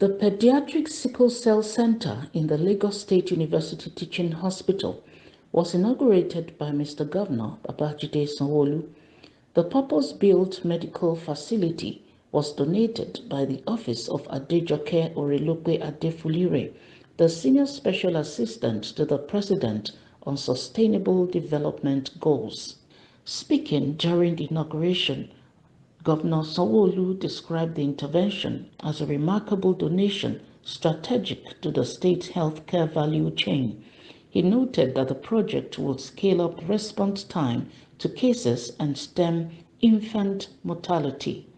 The Pediatric Sickle Cell Center in the Lagos State University Teaching Hospital was inaugurated by Mr. Governor Babajide Sanwoolu. The purpose-built medical facility was donated by the Office of Adejoke Orelope Adefulire, the Senior Special Assistant to the President on Sustainable Development Goals. Speaking during the inauguration, Governor Sanwoolu described the intervention as a remarkable donation strategic to the state's healthcare value chain. He noted that the project would scale up response time to cases and stem infant mortality.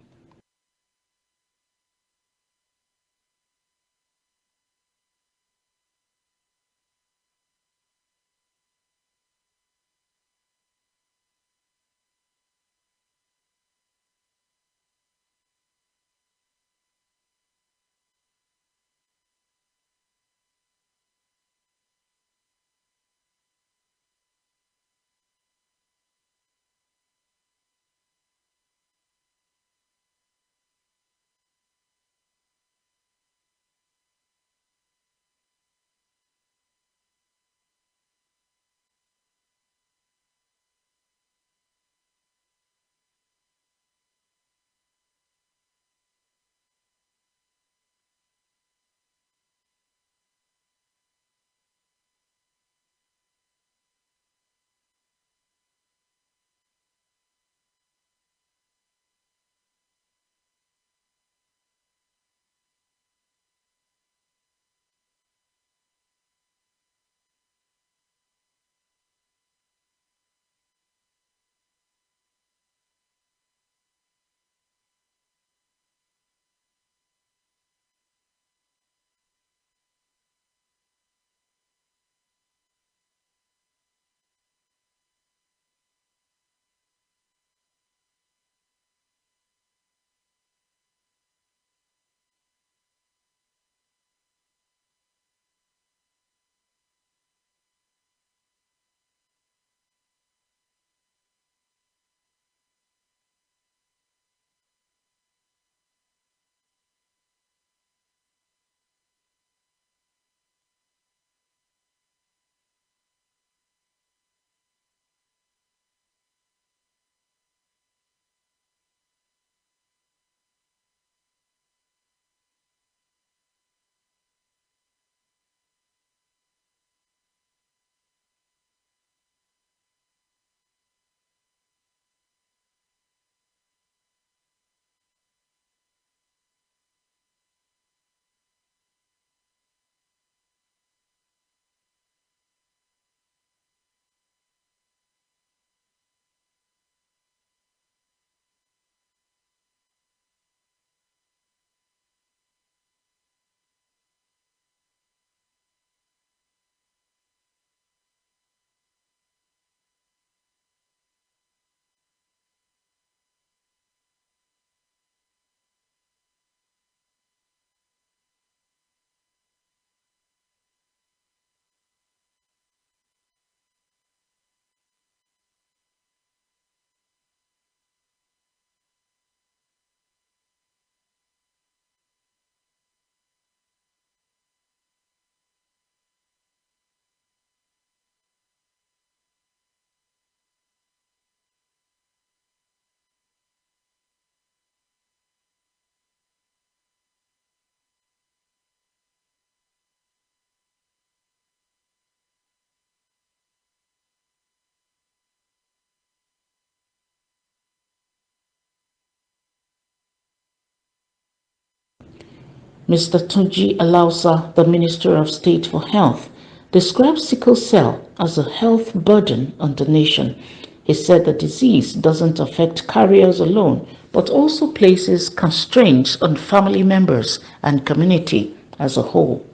Mr. Tunji Alausa, the Minister of State for Health, described sickle cell as a health burden on the nation. He said the disease doesn't affect carriers alone, but also places constraints on family members and community as a whole.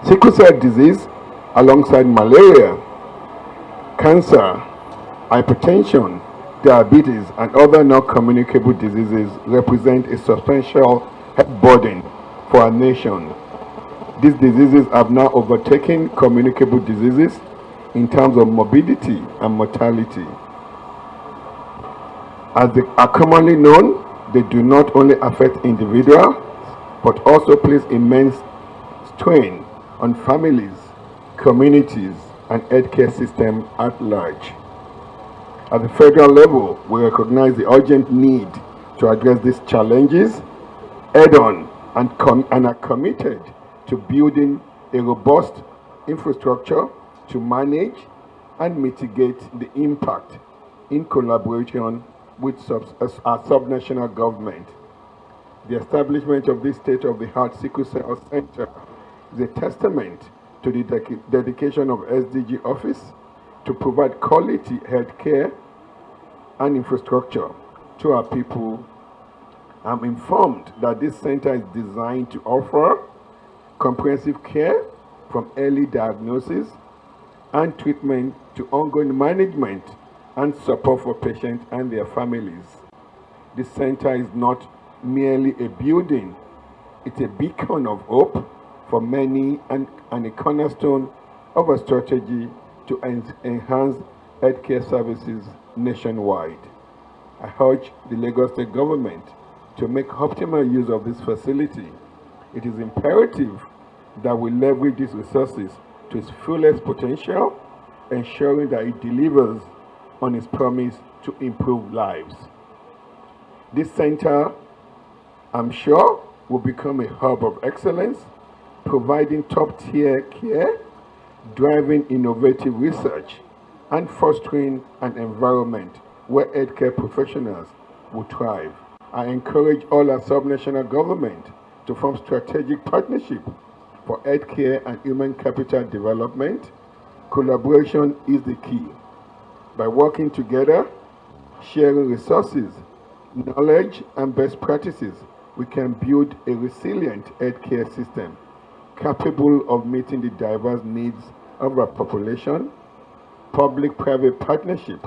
Sickle cell disease, alongside malaria, cancer, hypertension, diabetes, and other non-communicable diseases, represent a substantial health burden for our nation. These diseases have now overtaken communicable diseases in terms of morbidity and mortality. As they are commonly known, they do not only affect individuals, but also place immense strain on families, communities, and healthcare system at large. At the federal level, we recognize the urgent need to address these challenges head-on and are committed to building a robust infrastructure to manage and mitigate the impact in collaboration with our subnational government. The establishment of this state-of-the-art Sickle Cell Center is a testament to the dedication of SDG Office to provide quality health care and infrastructure to our people. I'm informed that this center is designed to offer comprehensive care from early diagnosis and treatment to ongoing management and support for patients and their families. This center is not merely a building, it's a beacon of hope for many and a cornerstone of a strategy to enhance healthcare services nationwide. I urge the Lagos State government to make optimal use of this facility. It is imperative that we leverage these resources to its fullest potential, ensuring that it delivers on its promise to improve lives. This center, I'm sure, will become a hub of excellence, providing top-tier care, driving innovative research, and fostering an environment where healthcare professionals will thrive. I encourage all our subnational government to form strategic partnership for healthcare and human capital development. Collaboration is the key. By working together, sharing resources, knowledge, and best practices, we can build a resilient healthcare system capable of meeting the diverse needs of our population. Public-private partnership,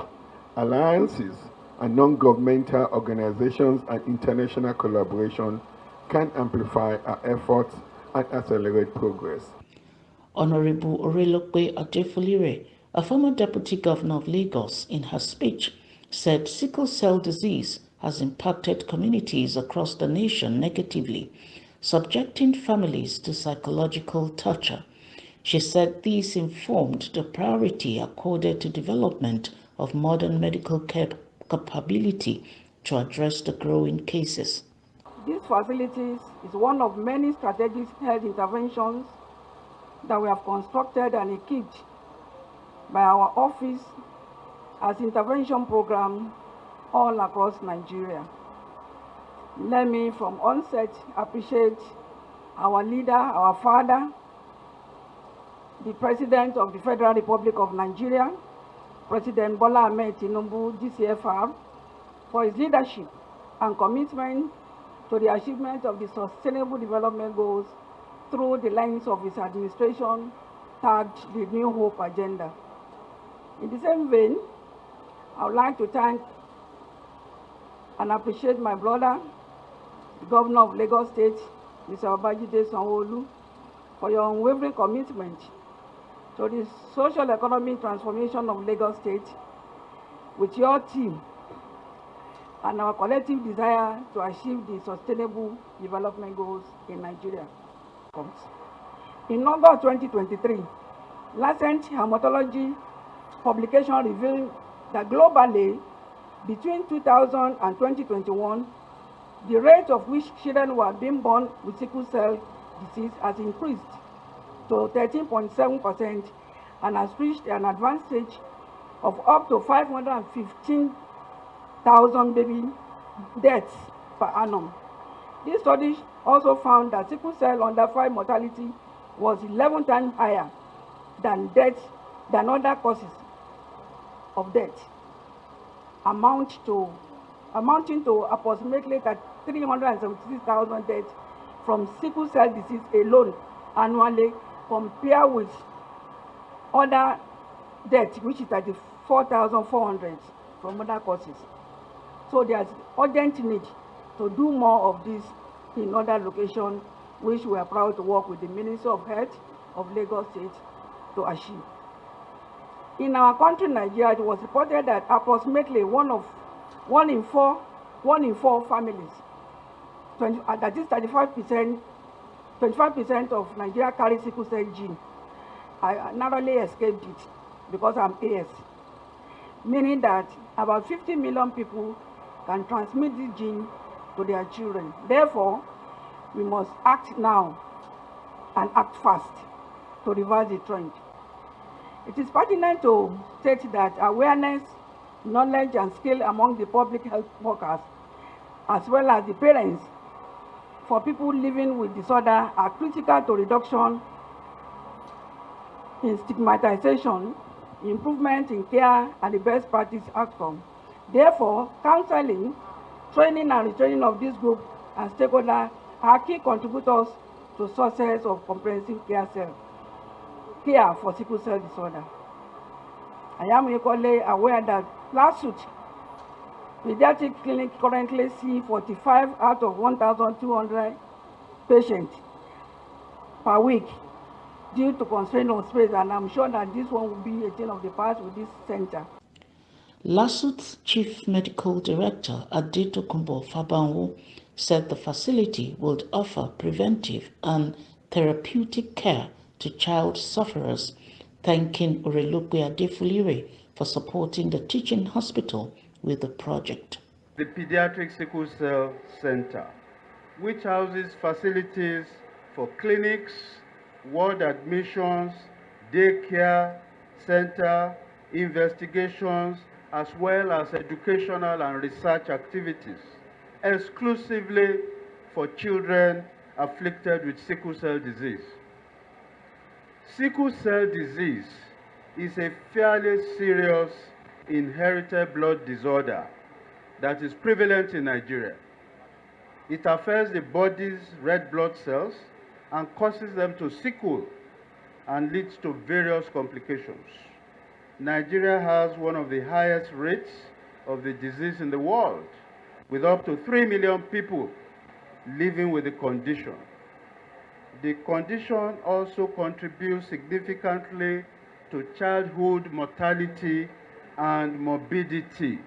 alliances, and non-governmental organizations and international collaboration can amplify our efforts and accelerate progress. Honorable Orelokwe Adefolire, a former deputy governor of Lagos, in her speech, said sickle cell disease has impacted communities across the nation negatively, subjecting families to psychological torture. She said this informed the priority accorded to development of modern medical care capability to address the growing cases. These facilities is one of many strategic health interventions that we have constructed and equipped by our office as intervention program all across Nigeria. Let me from onset appreciate our leader, our father, the President of the Federal Republic of Nigeria, President Bola Ahmed Tinubu, GCFR, for his leadership and commitment to the achievement of the Sustainable Development Goals through the lens of his administration tagged the New Hope Agenda. In the same vein, I would like to thank and appreciate my brother, the Governor of Lagos State, Mr. Babajide Sanwoolu, for your unwavering commitment to the social economic transformation of Lagos State with your team and our collective desire to achieve the Sustainable Development Goals in Nigeria. In August 2023, Lancet Hematology publication revealed that globally, between 2000 and 2021, the rate of which children were being born with sickle cell disease has increased to 13.7% and has reached an advanced stage of up to 515,000 baby deaths per annum. This study also found that sickle cell under 5 mortality was 11 times higher than other causes of death, amounting to approximately 376,000 deaths from sickle cell disease alone annually, compared with other deaths, which is 34,400 from other causes. So there's urgent need to do more of this in other locations, which we are proud to work with the Ministry of Health of Lagos State to achieve. In our country, Nigeria, it was reported that approximately one in four families, that is 35%, 25% of Nigeria carry sickle cell gene. I narrowly escaped it because I'm AS, meaning that about 50 million people can transmit this gene to their children. Therefore, we must act now and act fast to reverse the trend. It is pertinent to state that awareness, knowledge, and skill among the public health workers, as well as the parents, for people living with disorder are critical to reduction in stigmatization, improvement in care, and the best practice outcome. Therefore, counseling, training, and retraining of this group and stakeholders are key contributors to success of comprehensive care for sickle cell disorder. I am equally aware that lawsuit pediatric clinic currently see 45 out of 1,200 patients per week due to constraint on space, and I'm sure that this one will be a thing of the past with this center. LASUT's Chief Medical Director Adetokunbo Fabanwo said the facility would offer preventive and therapeutic care to child sufferers, thanking Orelokwe Adefulire for supporting the teaching hospital with the project. The Pediatric Sickle Cell Center, which houses facilities for clinics, ward admissions, daycare center, investigations, as well as educational and research activities, exclusively for children afflicted with sickle cell disease. Sickle cell disease is a fairly serious inherited blood disorder that is prevalent in Nigeria. It affects the body's red blood cells and causes them to sickle and leads to various complications. Nigeria has one of the highest rates of the disease in the world, with up to 3 million people living with the condition. The condition also contributes significantly to childhood mortality and morbidity.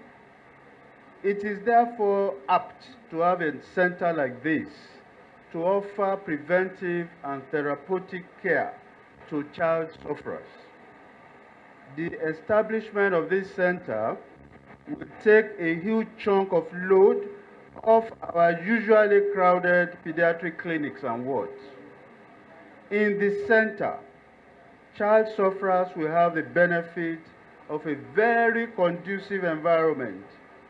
It is therefore apt to have a center like this to offer preventive and therapeutic care to child sufferers. The establishment of this center will take a huge chunk of load off our usually crowded pediatric clinics and wards. In the center, child sufferers will have the benefit of a very conducive environment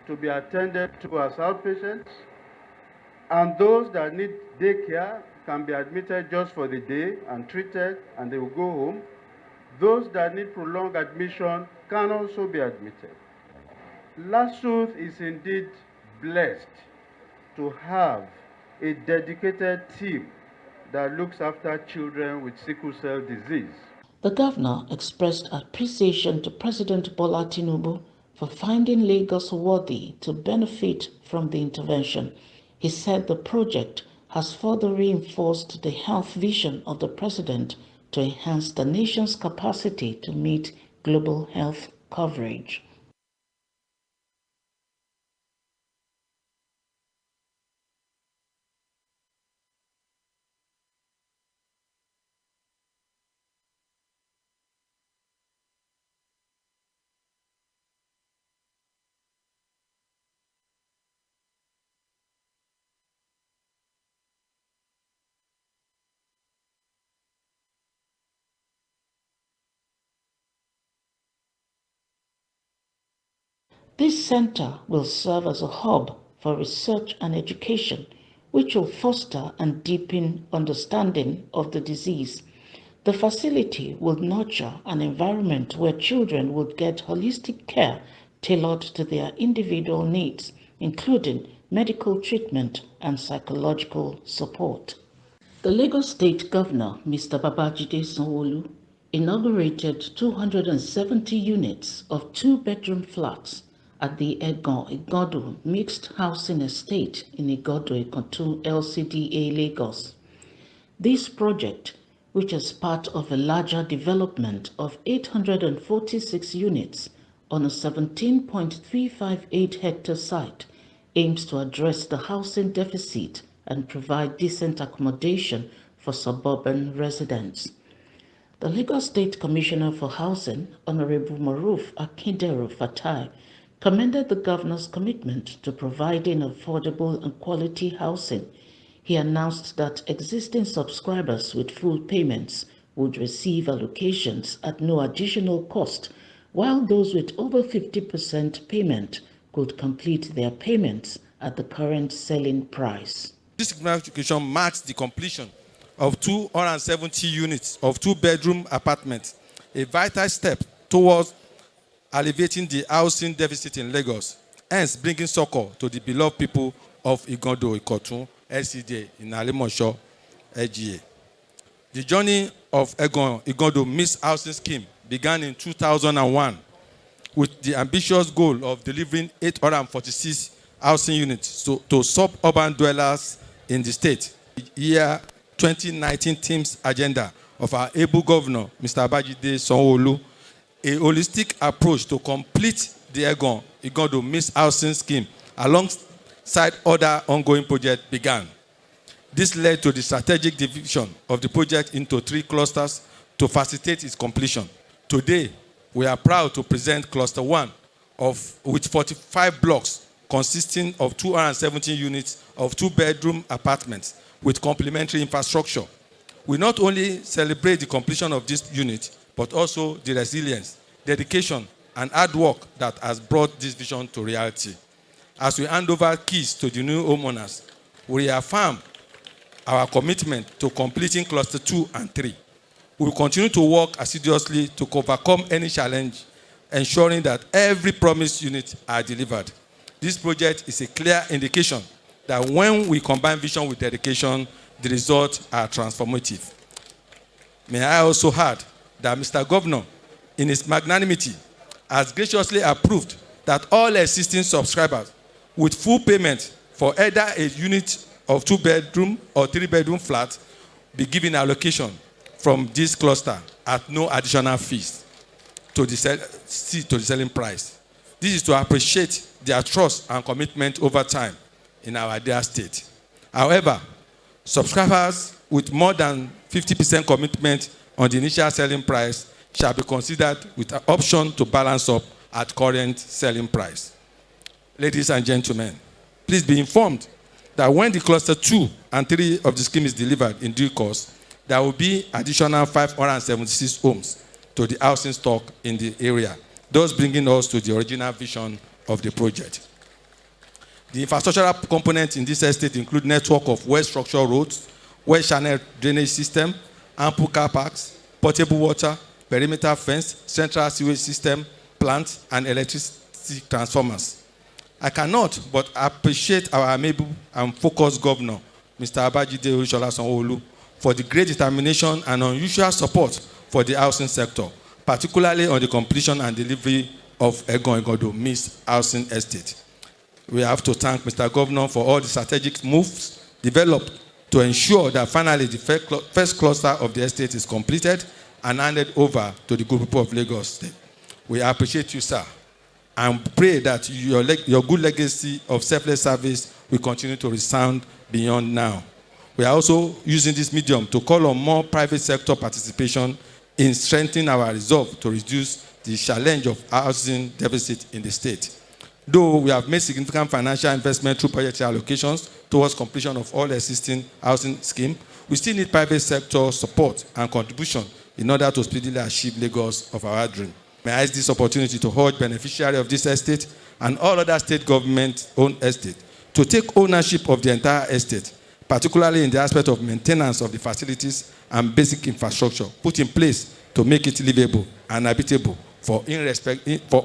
to be attended to as outpatients, and those that need daycare can be admitted just for the day and treated, and they will go home. Those that need prolonged admission can also be admitted. LASUTH is indeed blessed to have a dedicated team that looks after children with sickle cell disease. The governor expressed appreciation to President Bola Tinubu for finding Lagos worthy to benefit from the intervention. He said the project has further reinforced the health vision of the president to enhance the nation's capacity to meet global health coverage. This center will serve as a hub for research and education, which will foster and deepen understanding of the disease. The facility will nurture an environment where children would get holistic care tailored to their individual needs, including medical treatment and psychological support. The Lagos State Governor, Mr. Babajide Sanwoolu, inaugurated 270 units of two-bedroom flats at the Egan-Igando Mixed Housing Estate in Igodo-Ikotu LCDA, Lagos. This project, which is part of a larger development of 846 units on a 17.358-hectare site, aims to address the housing deficit and provide decent accommodation for suburban residents. The Lagos State Commissioner for Housing, Honorable Maruf Akinderu Fatai, commended the governor's commitment to providing affordable and quality housing. He announced that existing subscribers with full payments would receive allocations at no additional cost, while those with over 50% payment could complete their payments at the current selling price. This signification marks the completion of 270 units of two-bedroom apartments, a vital step towards alleviating the housing deficit in Lagos, hence bringing succor to the beloved people of Egan-Igando, Ikotun, LCDA in Alimosho, LGA. The journey of Egan-Igando Mixed Housing Scheme began in 2001 with the ambitious goal of delivering 846 housing units to suburban dwellers in the state. The year 2019 themes agenda of our able governor, Mr. Babajide Sanwoolu, a holistic approach to complete the Egan-Igando Mixed Housing Scheme alongside other ongoing projects began. This led to the strategic division of the project into 3 clusters to facilitate its completion. Today, we are proud to present Cluster 1 with 45 blocks consisting of 270 units of two-bedroom apartments with complementary infrastructure. We not only celebrate the completion of this unit, but also the resilience, dedication, and hard work that has brought this vision to reality. As we hand over keys to the new homeowners, we reaffirm our commitment to completing Cluster 2 and 3. We will continue to work assiduously to overcome any challenge, ensuring that every promised unit are delivered. This project is a clear indication that when we combine vision with dedication, the results are transformative. May I also add that Mr. Governor, in his magnanimity, has graciously approved that all existing subscribers with full payment for either a unit of 2-bedroom or 3-bedroom flat be given allocation from this cluster at no additional fees to the selling price. This is to appreciate their trust and commitment over time in our dear state. However, subscribers with more than 50% commitment on the initial selling price shall be considered with an option to balance up at current selling price. Ladies and gentlemen, please be informed that when the Cluster 2 and 3 of the scheme is delivered in due course, there will be additional 576 homes to the housing stock in the area, thus bringing us to the original vision of the project. The infrastructural components in this estate include network of well-structured roads, well-channeled drainage system, ample car parks, potable water, perimeter fence, central sewage system, plants, and electricity transformers. I cannot but appreciate our amiable and focused governor, Mr. Babajide Sanwoolu, for the great determination and unusual support for the housing sector, particularly on the completion and delivery of Egan-Igando Mixed Housing Estate. We have to thank Mr. Governor for all the strategic moves developed to ensure that finally the first cluster of the estate is completed and handed over to the good people of Lagos State. We appreciate you, sir, and pray that your good legacy of selfless service will continue to resound beyond now. We are also using this medium to call on more private sector participation in strengthening our resolve to reduce the challenge of housing deficit in the state. Though we have made significant financial investment through project allocations towards completion of all existing housing schemes, we still need private sector support and contribution in order to speedily achieve Lagos of our dream. May I use this opportunity to urge beneficiaries of this estate and all other state government-owned estates to take ownership of the entire estate, particularly in the aspect of maintenance of the facilities and basic infrastructure put in place to make it livable and habitable for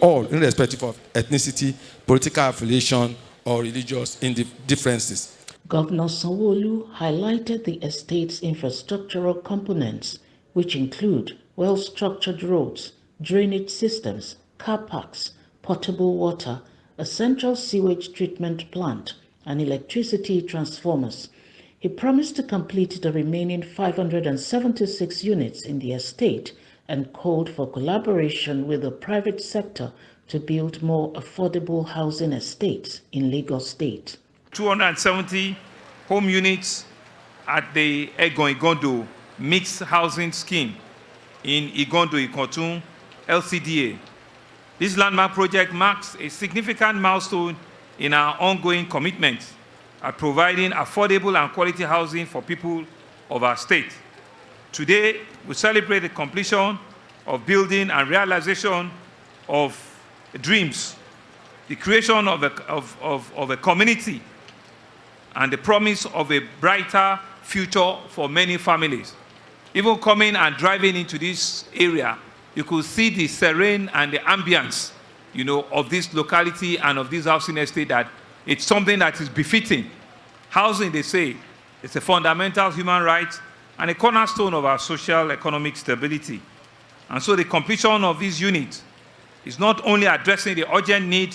all, irrespective of ethnicity, political affiliation, or religious differences. Governor Sanwoolu highlighted the estate's infrastructural components, which include well-structured roads, drainage systems, car parks, potable water, a central sewage treatment plant, and electricity transformers. He promised to complete the remaining 576 units in the estate and called for collaboration with the private sector to build more affordable housing estates in Lagos State. 270 home units at the Egan-Igando mixed housing scheme in Igando Ikotun LCDA. This landmark project marks a significant milestone in our ongoing commitment at providing affordable and quality housing for people of our state. Today, we celebrate the completion of building and realization of dreams, the creation of a community, and the promise of a brighter future for many families. Even coming and driving into this area, you could see the serene and the ambience, of this locality and of this housing estate, that it's something that is befitting. Housing, they say, is a fundamental human right and a cornerstone of our social economic stability. And so the completion of this unit is not only addressing the urgent need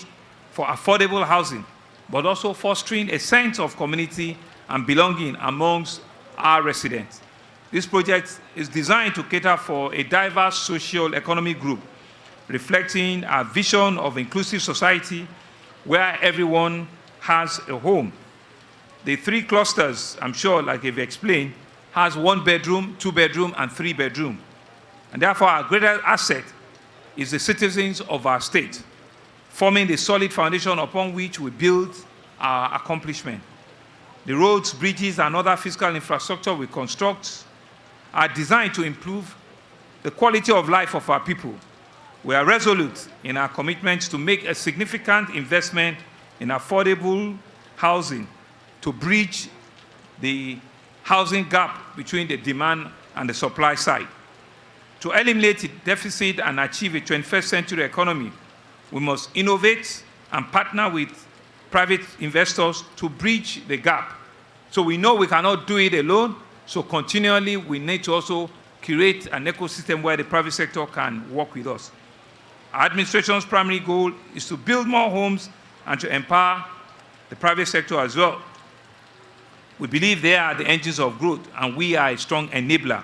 for affordable housing, but also fostering a sense of community and belonging amongst our residents. This project is designed to cater for a diverse social economic group, reflecting our vision of inclusive society where everyone has a home. The 3 clusters, I'm sure, like you've explained, has 1 bedroom, 2 bedroom, and 3 bedroom. And therefore, our greatest asset is the citizens of our state, forming the solid foundation upon which we build our accomplishment. The roads, bridges, and other physical infrastructure we construct are designed to improve the quality of life of our people. We are resolute in our commitment to make a significant investment in affordable housing to bridge the housing gap between the demand and the supply side. To eliminate the deficit and achieve a 21st century economy, we must innovate and partner with private investors to bridge the gap. So we know we cannot do it alone, so continually we need to also create an ecosystem where the private sector can work with us. Our administration's primary goal is to build more homes and to empower the private sector as well. We believe they are the engines of growth, and we are a strong enabler.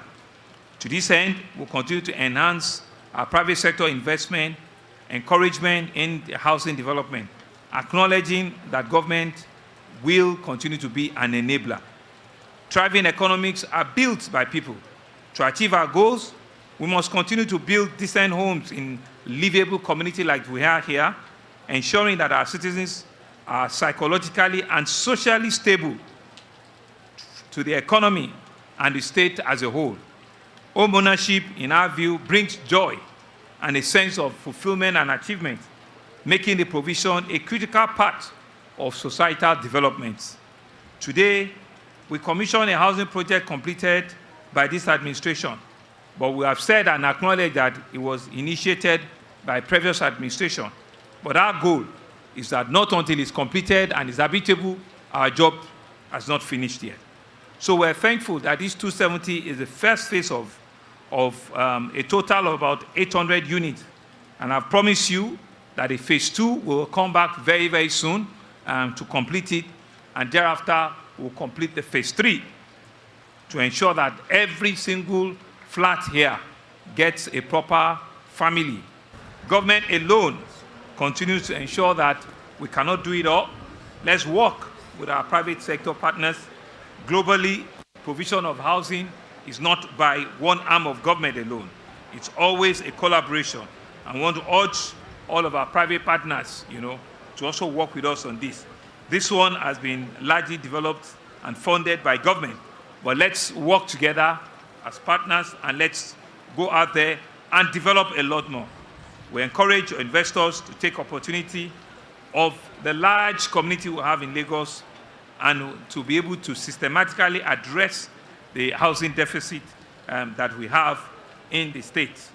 To this end, we'll continue to enhance our private sector investment, encouragement in the housing development, acknowledging that government will continue to be an enabler. Thriving economics are built by people. To achieve our goals, we must continue to build decent homes in livable community like we are here, ensuring that our citizens are psychologically and socially stable to the economy and the state as a whole. Home ownership, in our view, brings joy and a sense of fulfillment and achievement, making the provision a critical part of societal development. Today, we commission a housing project completed by this administration, but we have said and acknowledged that it was initiated by previous administration. But our goal is that not until it's completed and is habitable, our job has not finished yet. So we're thankful that this 270 is the first phase of a total of about 800 units. And I've promised you that a phase 2 will come back very, very soon to complete it. And thereafter, we'll complete the phase 3 to ensure that every single flat here gets a proper family. Government alone continues to ensure that we cannot do it all. Let's work with our private sector partners. Globally, provision of housing is not by one arm of government alone. It's always a collaboration. I want to urge all of our private partners, to also work with us on this. This one has been largely developed and funded by government, but let's work together as partners and let's go out there and develop a lot more. We encourage investors to take opportunity of the large community we have in Lagos and to be able to systematically address the housing deficit that we have in the state.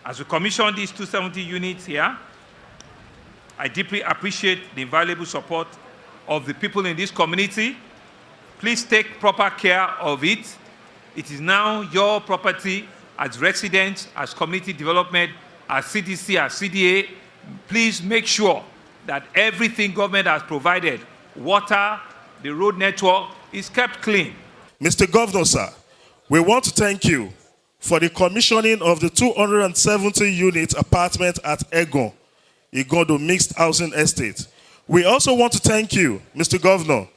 As we commission these 270 units here, I deeply appreciate the invaluable support of the people in this community. Please take proper care of it. It is now your property as residents, as community development, as CDC, as CDA. Please make sure that everything government has provided, water, the road network, is kept clean. Mr. Governor, sir, we want to thank you for the commissioning of the 270-unit apartment at Egan-Igando Mixed Housing Estate. We also want to thank you, Mr. Governor,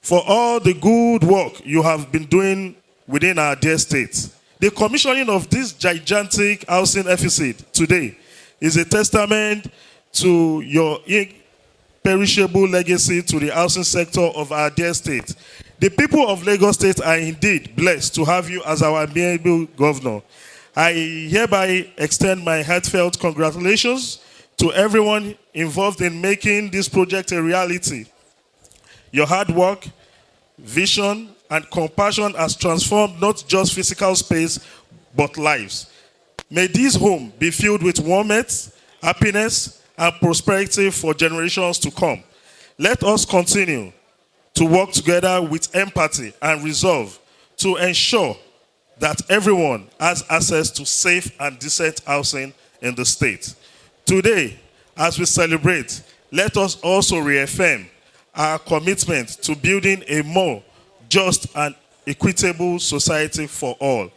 for all the good work you have been doing within our dear state. The commissioning of this gigantic housing deficit today is a testament to your imperishable legacy to the housing sector of our dear state. The people of Lagos State are indeed blessed to have you as our amiable governor. I hereby extend my heartfelt congratulations to everyone involved in making this project a reality. Your hard work, vision, and compassion has transformed not just physical space, but lives. May this home be filled with warmth, happiness, and prosperity for generations to come. Let us continue to work together with empathy and resolve to ensure that everyone has access to safe and decent housing in the state. Today, as we celebrate, let us also reaffirm our commitment to building a more just and equitable society for all.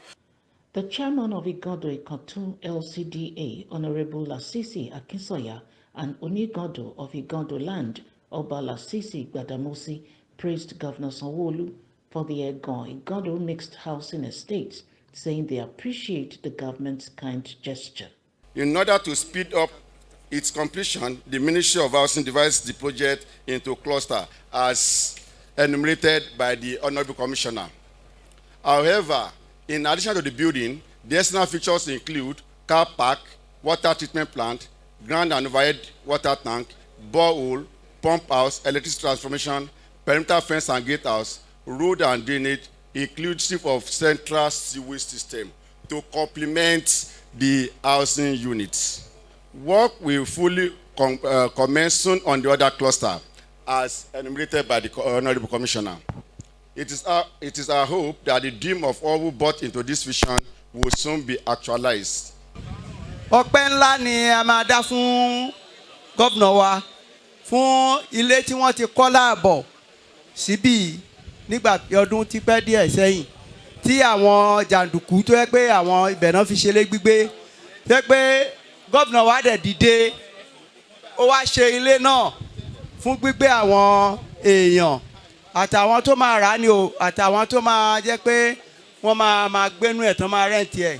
The chairman of Egan-Igando LCDA, Honorable Lasisi Akinsoya, and Egan-Igando of Igando Land, Oba Lasisi Gbadamosi, praised Governor Sanwoolu for the Egan-Igando mixed housing estates, saying they appreciate the government's kind gesture. In order to speed up its completion, the Ministry of Housing divides the project into clusters as enumerated by the Honorable Commissioner. However, in addition to the building, the external features include car park, water treatment plant, ground and overhead water tank, borehole, pump house, electricity transformation, perimeter fence and gatehouse, road and drainage, inclusive of central sewage system to complement the housing units. Work will fully commence soon on the other cluster as enumerated by the Honorable Commissioner. It is our hope that the dream of all who bought into this vision will soon be actualized. Ọpẹ́ ńlá ni a máa dá fún gómìnà wa fún ilé tí wọ́n ti kọ́ láàbọ̀ síbí nígbà ọdún tí pẹ́ díẹ̀ sẹ́yìn tí àwọn jàǹdùkú tó yẹ pé àwọn ibẹ̀ náà fi ṣeré gbígbé tó yẹ pé gómìnà wa dẹ̀ dìde ó wá ṣe ilé náà fún gbígbé àwọn èèyàn àtàwọn tó máa rà á ni o àtàwọn tó máa jẹ́ pé wọ́n máa gbénú ẹ̀ tán máa rẹ́ǹtì ẹ̀.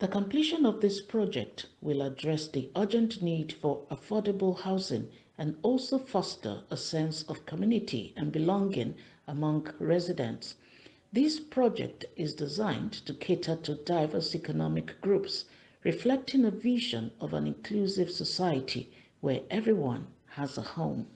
The completion of this project will address the urgent need for affordable housing and also foster a sense of community and belonging among residents. This project is designed to cater to diverse economic groups, reflecting a vision of an inclusive society where everyone has a home.